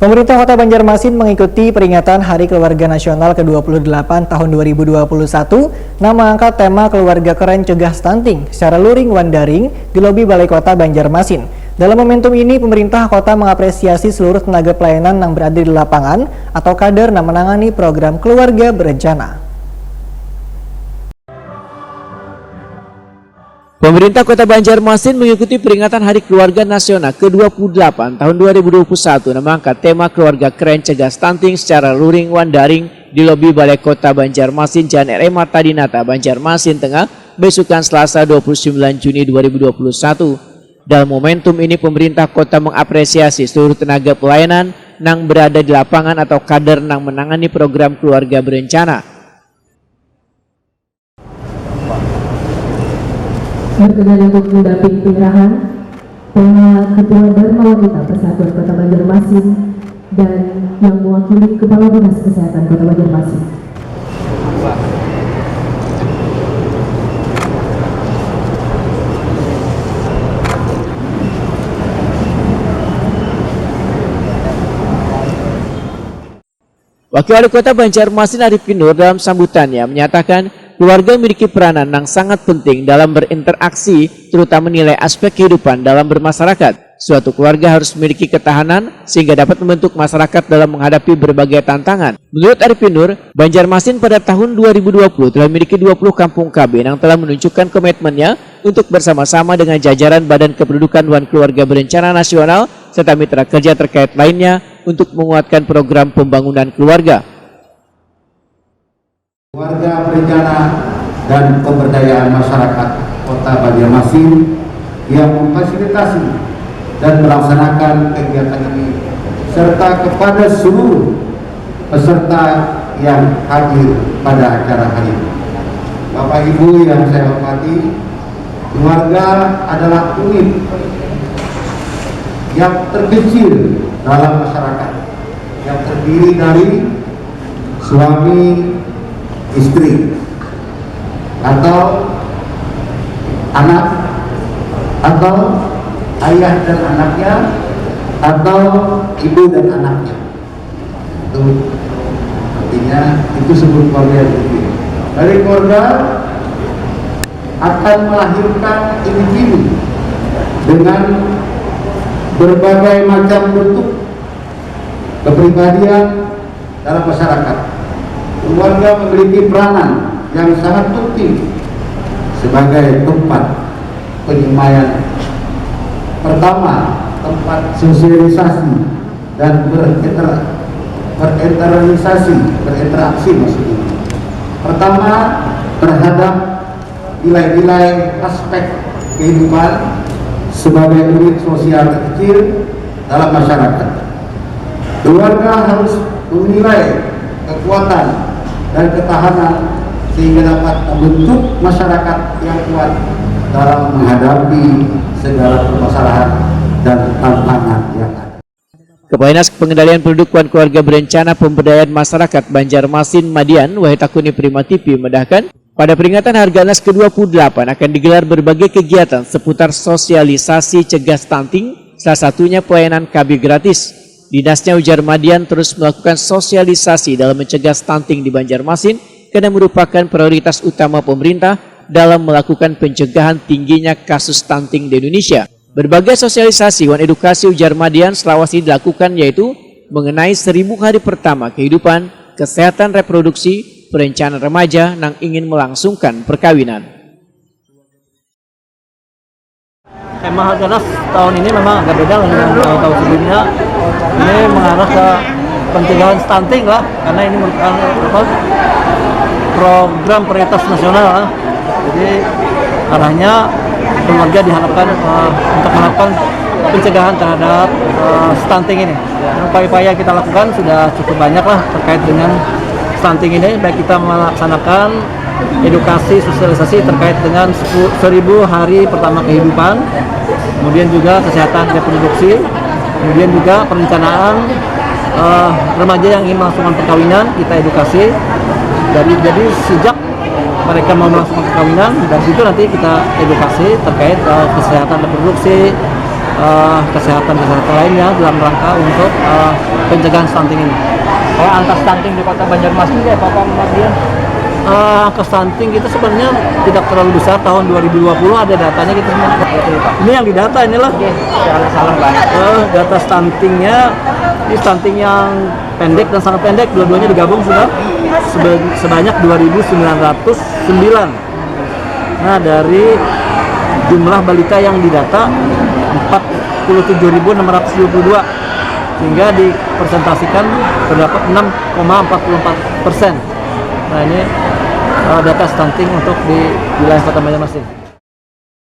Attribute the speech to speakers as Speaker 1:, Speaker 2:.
Speaker 1: Pemerintah Kota Banjarmasin mengikuti peringatan Hari Keluarga Nasional ke-28 tahun 2021 dengan mengangkat tema Keluarga Keren Cegah Stunting secara luring dan daring di lobi Balai Kota Banjarmasin. Dalam momentum ini, pemerintah kota mengapresiasi seluruh tenaga pelayanan yang berada di lapangan atau kader yang menangani program keluarga berencana.
Speaker 2: Pemerintah Kota Banjarmasin mengikuti peringatan Hari Keluarga Nasional ke-28 tahun 2021 dengan mengangkat tema Keluarga Keren Cegah Stunting secara luring dan daring di lobi Balai Kota Banjarmasin Jalan R.E. Marta Dinata, Banjarmasin Tengah, besukan Selasa 29 Juni 2021. Dalam momentum ini, pemerintah kota mengapresiasi seluruh tenaga pelayanan yang berada di lapangan atau kader yang menangani program keluarga berencana.
Speaker 3: Berkenan untuk mendampingi penyerahan Ketua Dharma Wanita Persatuan Kota Banjarmasin dan yang mewakili Kepala Dinas Kesehatan Kota Banjarmasin.
Speaker 2: Wakil Wali Kota Banjarmasin Arifin Nur dalam sambutannya menyatakan keluarga memiliki peranan yang sangat penting dalam berinteraksi, terutama nilai aspek kehidupan dalam bermasyarakat. Suatu keluarga harus memiliki ketahanan sehingga dapat membentuk masyarakat dalam menghadapi berbagai tantangan. Menurut Arifin Nur, Banjarmasin pada tahun 2020 telah memiliki 20 kampung KB yang telah menunjukkan komitmennya untuk bersama-sama dengan jajaran Badan Kependudukan dan Keluarga Berencana Nasional serta mitra kerja terkait lainnya untuk menguatkan program pembangunan keluarga.
Speaker 4: Keluarga berencana dan pemberdayaan masyarakat Kota Banjarmasin yang memfasilitasi dan melaksanakan kegiatan ini serta kepada seluruh peserta yang hadir pada acara hari ini. Bapak Ibu yang saya hormati, keluarga adalah unit yang terkecil dalam masyarakat yang terdiri dari suami, istri, atau anak, atau ayah dan anaknya, atau ibu dan anaknya. Itu artinya itu sebut keluarga yang kecil. Dari keluarga akan melahirkan individu dengan berbagai macam bentuk kepribadian dalam masyarakat. Keluarga memiliki peranan yang sangat penting sebagai tempat penyemaian. Pertama, tempat sosialisasi dan berinteraksi maksudnya. Pertama, terhadap nilai-nilai aspek kehidupan sebagai unit sosial terkecil dalam masyarakat. Keluarga harus menilai kekuatan dan ketahanan sehingga dapat membentuk masyarakat yang kuat dalam menghadapi segala permasalahan dan tantangan yang ada.
Speaker 2: Kepala Dinas Pengendalian Penduduk dan Keluarga Berencana Pemberdayaan Masyarakat Banjarmasin Madian Wahitakuni Prima TV mendahkan pada peringatan Harganas ke-28 akan digelar berbagai kegiatan seputar sosialisasi cegah stunting, salah satunya pelayanan KB gratis. Dinasnya ujar Madian terus melakukan sosialisasi dalam mencegah stunting di Banjarmasin karena merupakan prioritas utama pemerintah dalam melakukan pencegahan tingginya kasus stunting di Indonesia. Berbagai sosialisasi dan edukasi ujar Madian selawasi dilakukan yaitu mengenai 1000 hari pertama kehidupan, kesehatan reproduksi, perencanaan remaja yang ingin melangsungkan perkawinan.
Speaker 5: Tema Harganas tahun ini memang agak beda dengan tahun sebelumnya. Ini mengarah ke pencegahan stunting lah, karena ini merupakan program prioritas nasional. Jadi arahnya keluarga diharapkan untuk melakukan pencegahan terhadap stunting ini. Dan upaya-upaya kita lakukan sudah cukup banyak lah terkait dengan stunting ini, baik kita melaksanakan edukasi sosialisasi terkait dengan 1000 hari pertama kehidupan, kemudian juga kesehatan reproduksi, kemudian juga perencanaan remaja yang ingin melangsungkan perkawinan kita edukasi. Jadi sejak mereka mau melangsungkan perkawinan, dari situ nanti kita edukasi terkait kesehatan reproduksi, kesehatan lainnya dalam rangka untuk pencegahan stunting ini.
Speaker 6: Kalau angka stunting di Kota Banjarmasin kayak Bapak Mardian?
Speaker 5: Angka stunting kita sebenarnya tidak terlalu besar. Tahun 2020 ada datanya kita semua. Ini yang didata inilah.
Speaker 6: Salah Pak.
Speaker 5: Data stuntingnya, ini stunting yang pendek dan sangat pendek, dua-duanya digabung sudah sebanyak 2.909. Nah, dari jumlah balita yang didata 47.622, sehingga dipresentasikan terdapat 6,44%. Nah, ini data stunting untuk di wilayah Kota Banjarmasin.